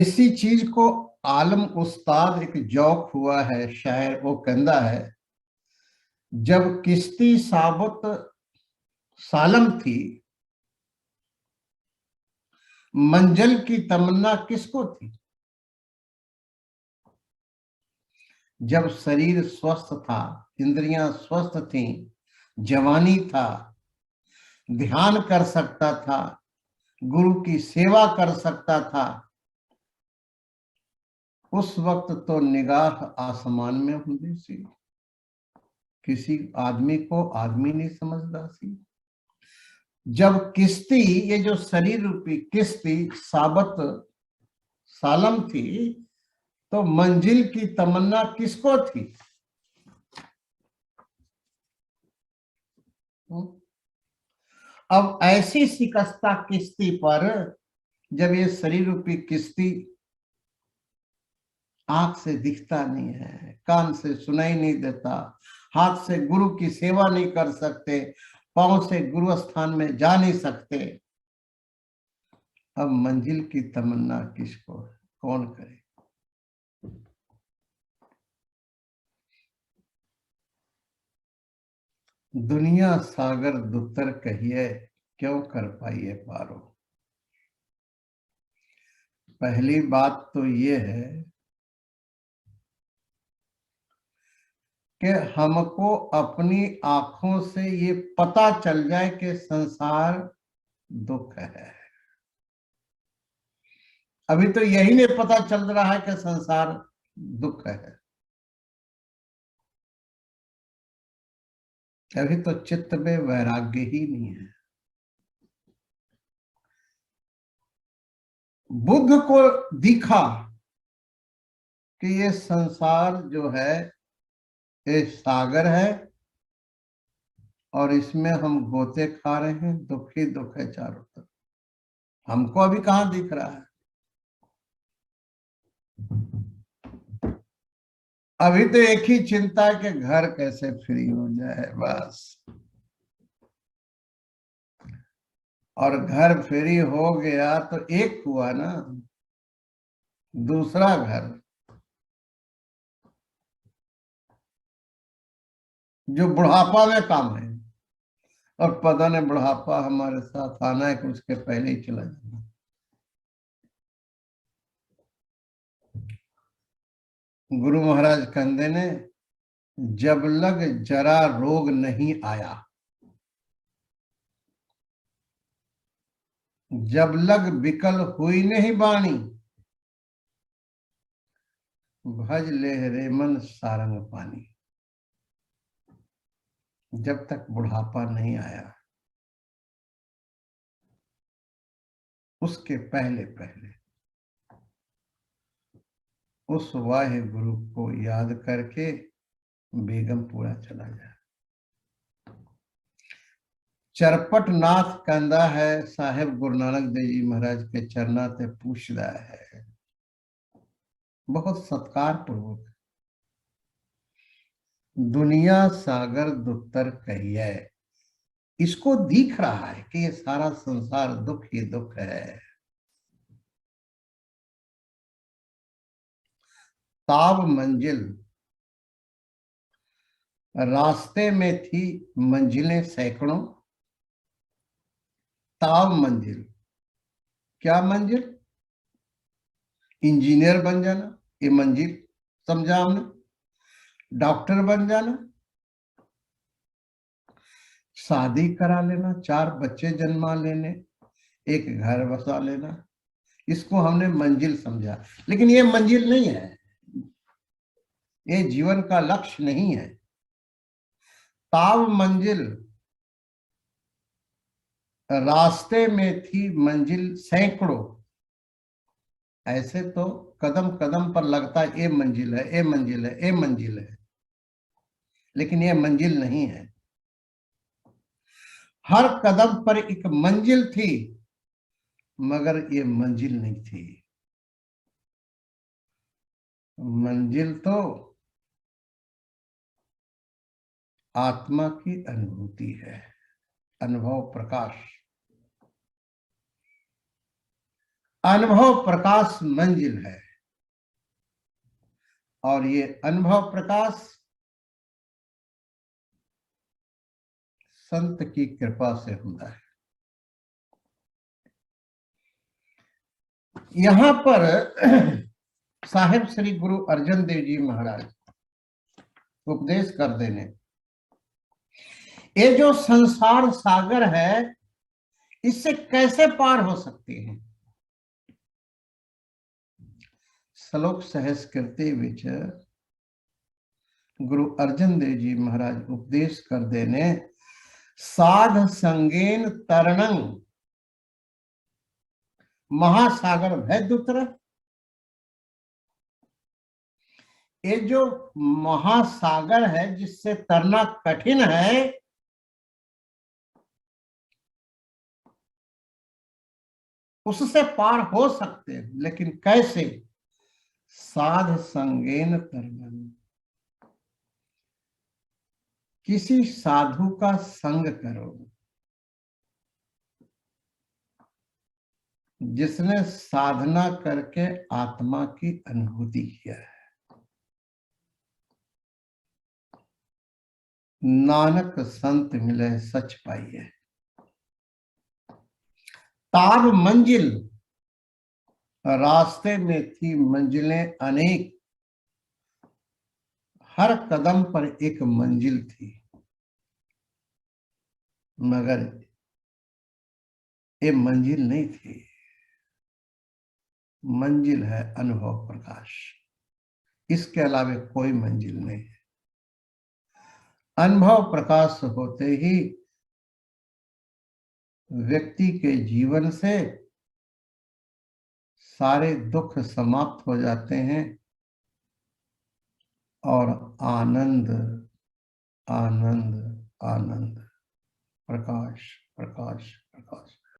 इसी चीज को आलम उस्ताद एक जौक हुआ है शायर, वो कहता है, जब किश्ती साबुत सालम थी, मंजिल की तमन्ना किसको थी। जब शरीर स्वस्थ था, इंद्रियां स्वस्थ थीं, जवानी था, ध्यान कर सकता था, गुरु की सेवा कर सकता था, उस वक्त तो निगाह आसमान में होती सी, किसी आदमी को आदमी नहीं समझता सी। जब किश्ती, ये जो शरीर रूपी किश्ती साबत सालम थी, तो मंजिल की तमन्ना किसको थी। अब ऐसी शिकस्ता किश्ती पर जब ये शरीर रूपी किश्ती आंख से दिखता नहीं है, कान से सुनाई नहीं देता, हाथ से गुरु की सेवा नहीं कर सकते, पांव से गुरु स्थान में जा नहीं सकते, अब मंजिल की तमन्ना किसको है, कौन करे। दुनिया सागर दुतर कहिए, क्यों कर पाइए पारो। पहली बात तो ये है कि हमको अपनी आंखों से ये पता चल जाए कि संसार दुख है। अभी तो यही नहीं पता चल रहा है कि संसार दुख है। अभी तो चित्त में वैराग्य ही नहीं है। बुद्ध को दिखा कि ये संसार जो है ये सागर है और इसमें हम गोते खा रहे हैं, दुख ही दुख है चारों तरफ। हमको अभी कहां दिख रहा है। अभी तो एक ही चिंता है कि घर कैसे फ्री हो जाए बस, और घर फ्री हो गया तो एक हुआ ना, दूसरा घर जो बुढ़ापा में काम है, और पता नहीं बुढ़ापा हमारे साथ आना है कि उसके पहले ही चला जाना। गुरु महाराज कहते ने, जब लग जरा रोग नहीं आया, जब लग विकल हुई नहीं बाणी, भज ले रे मन सारंग पानी। जब तक बुढ़ापा नहीं आया, उसके पहले पहले उस वाहे गुरु को याद करके बेगमपुरा चला जाए। चरपट नाथ कहता है, साहेब गुरु नानक देव जी महाराज के चरना ते पूछदा है, बहुत सत्कार पूर्वक, दुनिया सागर दुतर कहिए। इसको दिख रहा है कि ये सारा संसार दुख ही दुख है। ताब मंजिल, रास्ते में थी मंजिलें सैकड़ों। ताब मंजिल, क्या मंजिल, इंजीनियर बन जाना, ये मंजिल समझा हमने, डॉक्टर बन जाना, शादी करा लेना, 4 बच्चे जन्मा लेने, एक घर बसा लेना, इसको हमने मंजिल समझा। लेकिन ये मंजिल नहीं है, ये जीवन का लक्ष्य नहीं है। ताब मंजिल, रास्ते में थी मंजिल सैकड़ों। ऐसे तो कदम कदम पर लगता है ये मंजिल है, ये मंजिल है, ये मंजिल है, लेकिन ये मंजिल नहीं है। हर कदम पर एक मंजिल थी, मगर ये मंजिल नहीं थी। मंजिल तो आत्मा की अनुभूति है, अनुभव प्रकाश। अनुभव प्रकाश मंजिल है, और ये अनुभव प्रकाश संत की कृपा से होता है। यहां पर साहिब श्री गुरु अर्जन देव जी महाराज उपदेश कर देने, ये जो संसार सागर है इससे कैसे पार हो सकते हैं। श्लोक सहस्कृति विच गुरु अर्जन देव जी महाराज उपदेश कर देने, साध संगेन तरणं महासागर भयदुतर। ये जो महासागर है जिससे तरना कठिन है, उससे पार हो सकते हैं, लेकिन कैसे? साध संगेन तरणं, किसी साधु का संग करो जिसने साधना करके आत्मा की अनुभूति किया है। नानक संत मिले सच पाइए। ताब मंजिल, रास्ते में थी मंजिलें अनेक, हर कदम पर एक मंजिल थी, मगर ये मंजिल नहीं थी। मंजिल है अनुभव प्रकाश, इसके अलावा कोई मंजिल नहीं है। अनुभव प्रकाश होते ही व्यक्ति के जीवन से सारे दुख समाप्त हो जाते हैं और आनंद आनंद आनंद, प्रकाश प्रकाश प्रकाश।